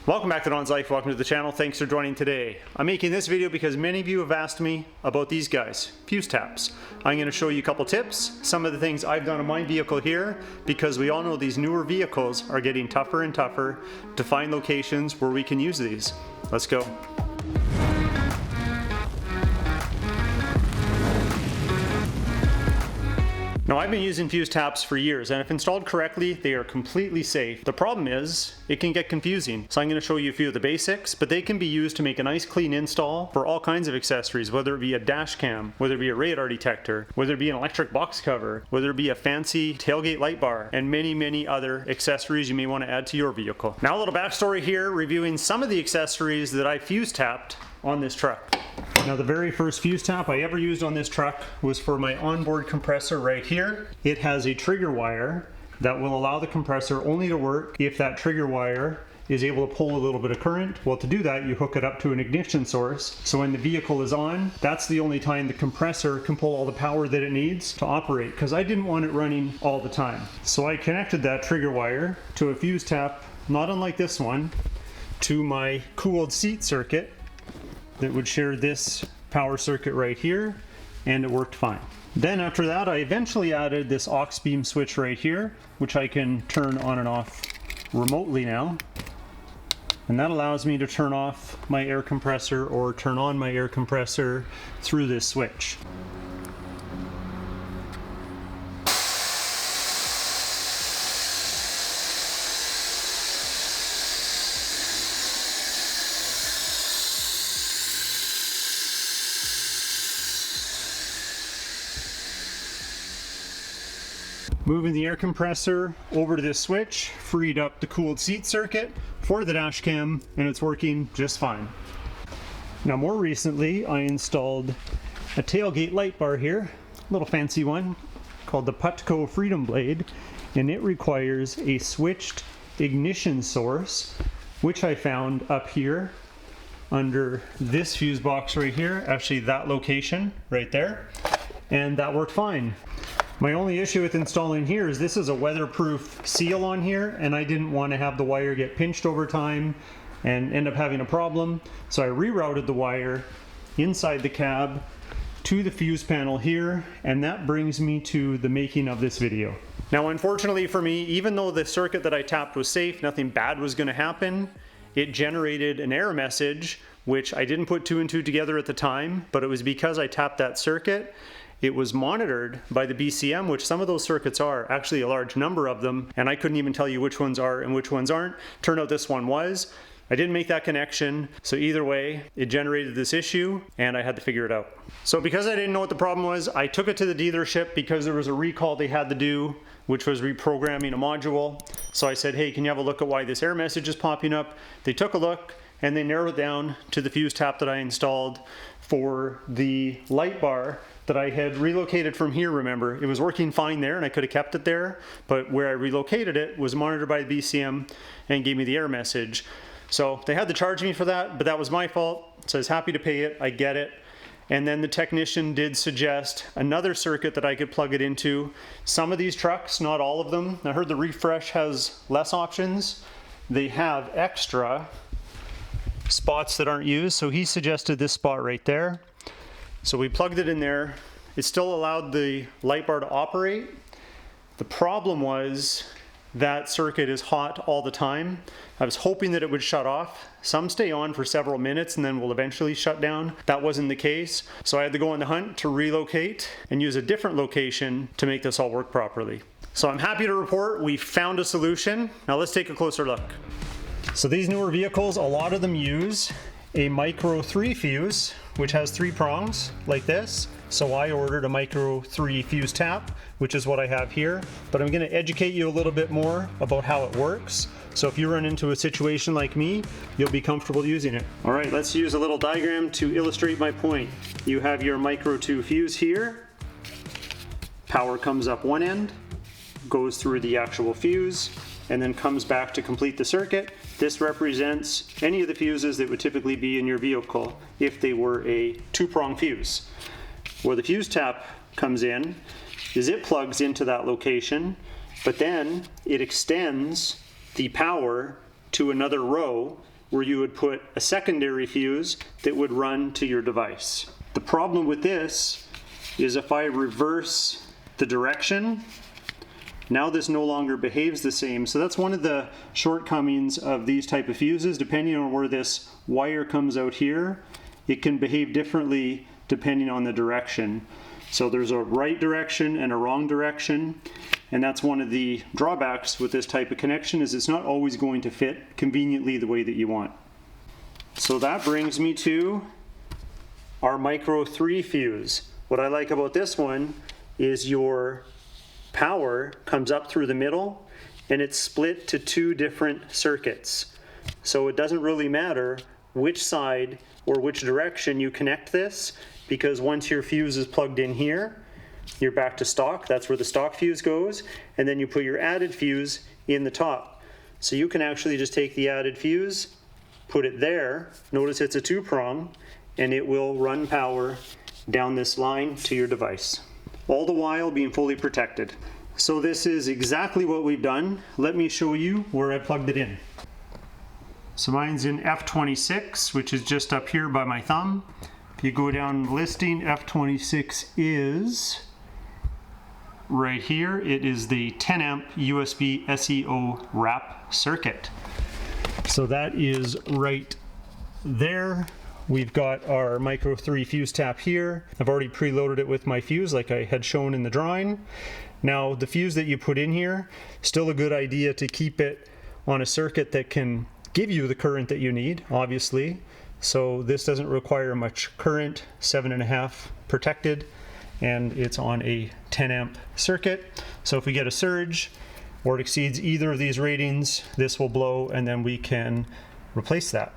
Welcome back to Don's Life. Welcome to the channel. Thanks for joining today. I'm making this video because many of you have asked me about these guys, fuse taps. I'm going to show you a couple tips, some of the things I've done on my vehicle here, because we all know these newer vehicles are getting tougher and tougher to find locations where we can use these. Let's go. Now, I've been using fuse taps for years, and if installed correctly, they are completely safe. The problem is, it can get confusing. So I'm going to show you a few of the basics, but they can be used to make a nice clean install for all kinds of accessories, whether it be a dash cam, whether it be a radar detector, whether it be an electric box cover, whether it be a fancy tailgate light bar, and many, many other accessories you may want to add to your vehicle. Now, a little backstory here, reviewing some of the accessories that I fuse tapped on this truck. Now, the very first fuse tap I ever used on this truck was for my onboard compressor right here. It has a trigger wire that will allow the compressor only to work if that trigger wire is able to pull a little bit of current. Well, to do that, you hook it up to an ignition source. So when the vehicle is on, that's the only time the compressor can pull all the power that it needs to operate, because I didn't want it running all the time. So I connected that trigger wire to a fuse tap, not unlike this one, to my cooled seat circuit that would share this power circuit right here, and it worked fine. Then after that, I eventually added this aux beam switch right here, which I can turn on and off remotely now. And that allows me to turn off my air compressor or turn on my air compressor through this switch. Moving the air compressor over to this switch freed up the cooled seat circuit for the dash cam, and it's working just fine. Now, more recently, I installed a tailgate light bar here, a little fancy one called the Micro2 Freedom Blade, and it requires a switched ignition source, which I found up here under this fuse box right here, actually that location right there, and that worked fine. My only issue with installing here is this is a weatherproof seal on here, and I didn't want to have the wire get pinched over time and end up having a problem. So I rerouted the wire inside the cab to the fuse panel here, and that brings me to the making of this video. Now, unfortunately for me, even though the circuit that I tapped was safe, nothing bad was going to happen, it generated an error message, which I didn't put two and two together at the time, but it was because I tapped that circuit. It was monitored by the BCM, which some of those circuits are, actually a large number of them, and I couldn't even tell you which ones are and which ones aren't. Turned out this one was. I didn't make that connection, so either way, it generated this issue, and I had to figure it out. So because I didn't know what the problem was, I took it to the dealership because there was a recall they had to do, which was reprogramming a module. So I said, hey, can you have a look at why this error message is popping up? They took a look, and they narrowed it down to the fuse tap that I installed for the light bar that I had relocated from here. Remember, it was working fine there and I could have kept it there, but where I relocated it was monitored by the BCM and gave me the error message. So they had to charge me for that, but that was my fault. So I was happy to pay it, I get it. And then the technician did suggest another circuit that I could plug it into. Some of these trucks, not all of them, I heard the Refresh has less options. They have extra spots that aren't used, so he suggested this spot right there. So we plugged it in there. It still allowed the light bar to operate. The problem was that circuit is hot all the time. I was hoping that it would shut off. Some stay on for several minutes and then will eventually shut down. That wasn't the case. So I had to go on the hunt to relocate and use a different location to make this all work properly. So I'm happy to report we found a solution. Now let's take a closer look. So these newer vehicles, a lot of them use a Micro3 fuse, which has 3 prongs like this. So I ordered a Micro3 fuse tap, which is what I have here. But I'm going to educate you a little bit more about how it works. So if you run into a situation like me, you'll be comfortable using it. All right, let's use a little diagram to illustrate my point. You have your Micro2 fuse here. Power comes up one end, goes through the actual fuse, and then comes back to complete the circuit. This represents any of the fuses that would typically be in your vehicle if they were a 2-prong fuse. Where the fuse tap comes in is it plugs into that location, but then it extends the power to another row where you would put a secondary fuse that would run to your device. The problem with this is if I reverse the direction, now this no longer behaves the same. So that's one of the shortcomings of these type of fuses. Depending on where this wire comes out here, it can behave differently depending on the direction. So there's a right direction and a wrong direction, and that's one of the drawbacks with this type of connection, is it's not always going to fit conveniently the way that you want. So that brings me to our Micro3 fuse. What I like about this one is your power comes up through the middle and it's split to two different circuits. So it doesn't really matter which side or which direction you connect this, because once your fuse is plugged in here, you're back to stock. That's where the stock fuse goes, and then you put your added fuse in the top. So you can actually just take the added fuse, put it there, notice it's a two-prong, and it will run power down this line to your device, all the while being fully protected. So this is exactly what we've done. Let me show you where I plugged it in. So mine's in F26, which is just up here by my thumb. If you go down the listing, F26 is right here. It is the 10 amp USB SEO wrap circuit. So that is right there. We've got our Micro3 fuse tap here. I've already preloaded it with my fuse like I had shown in the drawing. Now the fuse that you put in here, still a good idea to keep it on a circuit that can give you the current that you need, obviously. So this doesn't require much current, 7.5 protected, and it's on a 10 amp circuit. So if we get a surge or it exceeds either of these ratings, this will blow and then we can replace that.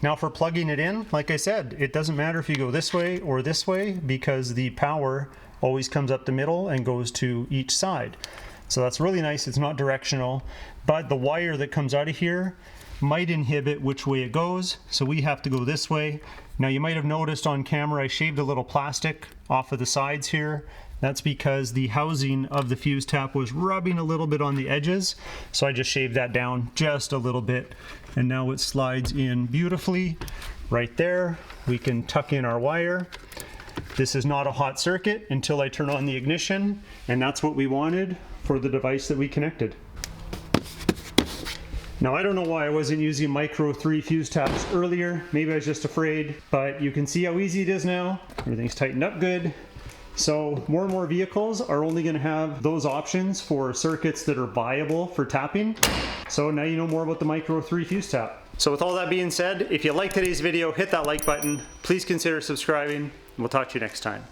Now for plugging it in, like I said, it doesn't matter if you go this way or this way, because the power always comes up the middle and goes to each side. So that's really nice. It's not directional, but the wire that comes out of here might inhibit which way it goes, so we have to go this way. Now you might have noticed on camera I shaved a little plastic off of the sides here. That's because the housing of the fuse tap was rubbing a little bit on the edges, so I just shaved that down just a little bit, and now it slides in beautifully right there. We can tuck in our wire. This is not a hot circuit until I turn on the ignition, and that's what we wanted for the device that we connected. Now I don't know why I wasn't using Micro3 fuse taps earlier. Maybe I was just afraid, but you can see how easy it is now. Everything's tightened up good. So more and more vehicles are only going to have those options for circuits that are viable for tapping. So now you know more about the Micro3 fuse tap. So with all that being said, if you like today's video, hit that like button. Please consider subscribing, and we'll talk to you next time.